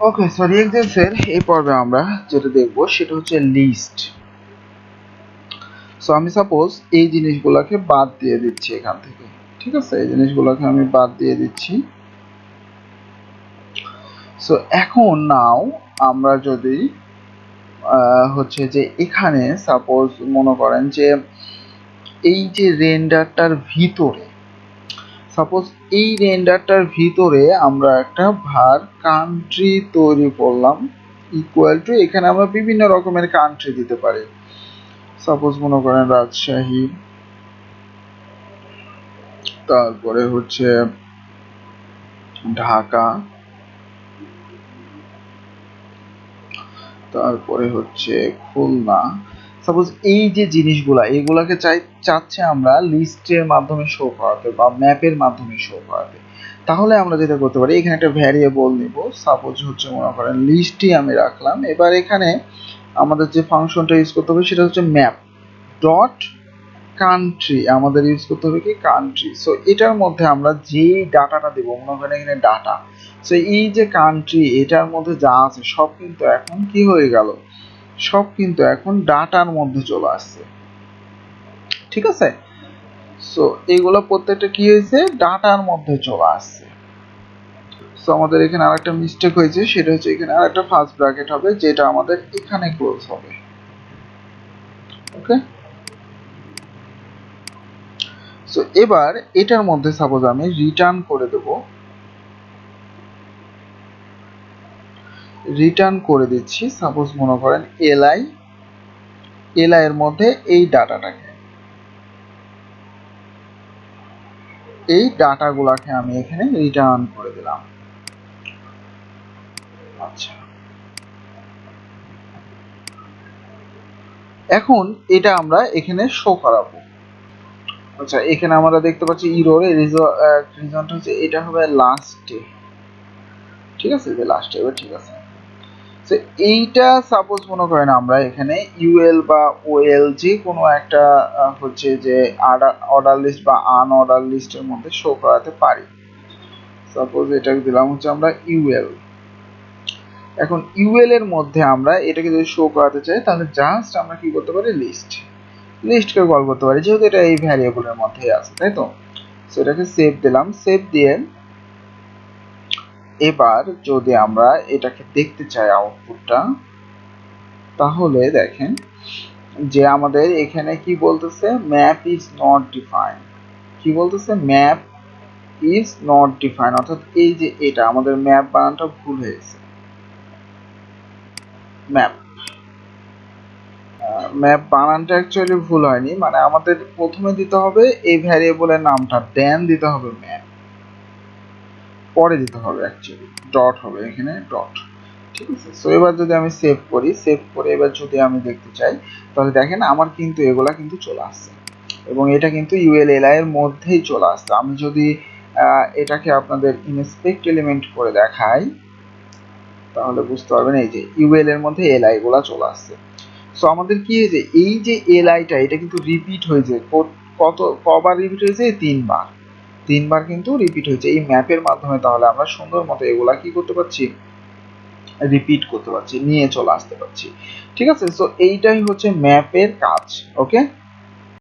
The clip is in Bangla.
ওকে, সো রিঅ্যাকশনসের এই পর্বে আমরা যেটা দেখব সেটা হচ্ছে লিস্ট। সো আমি সাপোজ এই জিনিসগুলোকে বাদ দিয়ে দিচ্ছি এখান থেকে, ঠিক আছে? এই জিনিসগুলোকে আমি বাদ দিয়ে দিচ্ছি। সো এখন নাও আমরা যদি হচ্ছে যে এখানে সাপোজ মনে করেন যে এই যে রেন্ডারটার ভিতরে, সাপোজ এই রেন্ডারটার ভিতরে আমরা একটা ভার কান্ট্রি তৈরি করলাম ইকুয়াল টু, এখানে আমরা বিভিন্ন রকমের কান্ট্রি দিতে পারি। সাপোজ মনে করেন রাজশাহী, তারপরে হচ্ছে ঢাকা, তারপরে হচ্ছে খুলনা। সাপোজ এই যে জিনিসগুলা এগুলাকে চাচ্ছে আমরা লিস্টের মাধ্যমে শো করাতে বা ম্যাপের মাধ্যমে শো করাতে। তাহলে আমরা যেটা করতে পারি, এখানে একটা ভ্যারিয়েবল নিব, সাপোজ হচ্ছে মনে করেন লিস্টই আমি রাখলাম। এবার এখানে আমাদের যে ফাংশনটা ইউজ করতে হবে সেটা হচ্ছে ম্যাপ ডট কান্ট্রি। আমাদের ইউজ করতে হবে কি কান্ট্রি। সো এটার মধ্যে আমরা যেই ডাটাটা দেব, মনে করেন এখানে ডাটা, সো এই যে কান্ট্রি এটার মধ্যে যা আছে সব কিন্তু এখন কি হয়ে গেল, সব কিন্তু এখন ডাটার মধ্যে চলে আসছে, ঠিক আছে? সো এগুলো প্রত্যেকটা কি হয়েছে, ডাটার মধ্যে চলে আসছে। সো আমাদের এখানে আরেকটা মিস্টেক হয়েছে, সেটা হচ্ছে এখানে আরেকটা ফার্স্ট ব্র্যাকেট হবে যেটা আমাদের এখানে ক্লোজ হবে। ওকে, সো এবার এটার মধ্যে সাপোজ আমি রিটার্ন করে দেব, রিটার্ন করে দিচ্ছি সাপোজ মনে করেন এলআই এর মধ্যে এই ডাটাটাকে, এই ডাটাগুলোকে আমি এখানে রিটার্ন করে দিলাম। আচ্ছা, এখন এটা আমরা এখানে শো করাবো। আচ্ছা, এখানে আমরা দেখতে পাচ্ছি ইরোর রিজনটা হচ্ছে এটা হবে লাস্টে, ঠিক আছে? যে লাস্টে, এবার ঠিক আছে। তো এইটা সাপোজ মনে করেন আমরা এখানে ইউএল বা ওএল যে কোনো একটা হচ্ছে যে অর্ডার লিস্ট বা আনঅর্ডার লিস্টের মধ্যে শো করাতে পারি। সাপোজ এটাকে দিলাম হচ্ছে আমরা ইউএল। এখন ইউএল এর মধ্যে আমরা এটাকে যদি শো করাতে চাই তাহলে জাস্ট আমরা কি করতে পারি, লিস্টকে কল করতে পারি, যেহেতু এটা এই ভ্যারিয়েবলের মধ্যেই আছে, তাই তো? সো এটাকে সেভ দিলাম, সেভ দিয়ে এবার যদি আমরা এটাকে দেখতে চাই আউটপুটটা, তাহলে দেখেন যে আমাদের এখানে কি বলতেছে, ম্যাপ ইজ নট ডিফাইন। কি বলতেছে, ম্যাপ ইজ নট ডিফাইন, অর্থাৎ এই যে এটা আমাদের ম্যাপ বানানটা ভুল হয়েছে। ম্যাপ ম্যাপ বানানটা অ্যাকচুয়ালি ভুল হয়নি, মানে আমাদের প্রথমে দিতে হবে এই ভ্যারিয়েবলের নামটা, দেন দিতে হবে ম্যাপ, পরে দিতে হবে অ্যাকচুয়ালি ডট হবে এখানে, ডট, ঠিক আছে? সো এবার যদি আমি সেভ করি, সেভ করে এবার যদি আমি দেখতে চাই তাহলে দেখেন আমার কিন্তু এগুলা কিন্তু চলে আসছে এবং এটা কিন্তু ইউএলএলআই এর মধ্যেই চলে আসছে। আমি যদি এটাকে আপনাদের ইনস্পেক্ট এলিমেন্ট করে দেখাই তাহলে বুঝতে পারবেন এই যে ইউএল এর মধ্যে এলআই গুলা চলে আসছে। সো আমাদের কি হয়েছে, এই যে এলআইটা এটা কিন্তু রিপিট হয়েছে, কবার রিপিট হয়েছে, তিনবার কিন্তু রিপিট হয়েছে এই ম্যাপের মাধ্যমে। তাহলে আমরা সুন্দর মতো এগুলা কি করতে পারছি, রিপিট করতে পারছি, নিয়ে চলে আসতে পারছি, ঠিক আছে? সো এইটাই হচ্ছে ম্যাপের কাজ। ওকে।